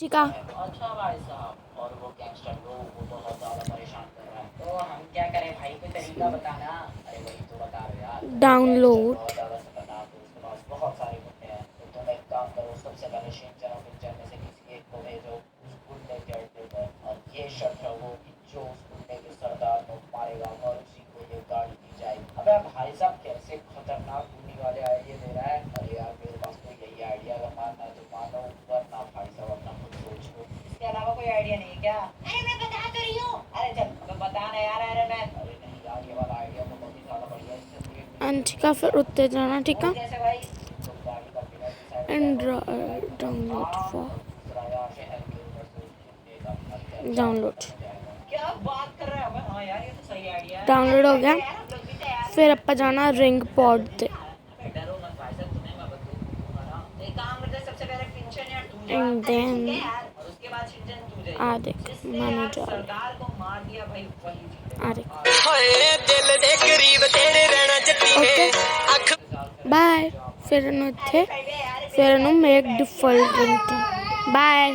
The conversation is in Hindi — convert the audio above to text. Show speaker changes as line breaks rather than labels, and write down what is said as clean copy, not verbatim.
ठीक है।
अच्छा भाई साहब, और वो गैंगस्टर लोग वो तो बहुत ज्यादा परेशान कर रहा है, तो हम क्या करें भाई, कोई तरीका बताना। अरे वही तो बता रहे यार,
डाउनलोड
बहुत ज्यादा खतरनाक है, उसके पास बहुत सारे गुंडे हैं। तो तुम एक काम करो, सबसे पहले शिनचैन और विंचैन में से किसी एक को भेजो उस गुंडे के अड्डे पर, और ये शर्त रखो कि जो उस गुंडे के सरदार को मारेगा और उसी को ये गाड़ी दी जाएगी। अबे भाई साहब कैसे खतरनाक गुंडी वाले आइडिया दे रहा है। अरे यार मेरे पास तो यही आइडिया, अगर मानना है तो मानो, वरना भाई साहब अपना खुद सोच लो। इसके अलावा कोई आइडिया नहीं है क्या? अरे मैं बता तो रही हूँ। अरे चल अबे बता ना यार। अरे नहीं यार, ये वाला आइडिया तो बहुत ही ज्यादा बढ़िया है, इससे
ठीक है, फिर उत्ते जाना। ठीक है,
जैसे भाई तो गाड़ी का बिना decide
and
driver
download for
और दूसरा यार शहर के ऊपर से उसके का
डाउनलोड
क्या बात कर रहा है। हाँ यार ये तो सही आइडिया है।
डाउनलोड हो गया। फिर अपा जाना रिंग पॉड ते
डरो मत भाई साहब, तुम्हें मैं बंदूक दूंगा ना। एक काम करते हैं, सबसे पहले पिंचन यार तू जा।
एंड देन
यार और उसके बाद शिनचैन तू जाइए।
आ देख
जिसने
मैंने
यार
डाल
सरदार को मार दिया भाई वही जीतेगा।
आ देख। Okay bye. फिर थे फिर मेक डिफॉल्ट रिंगटोन। बाय।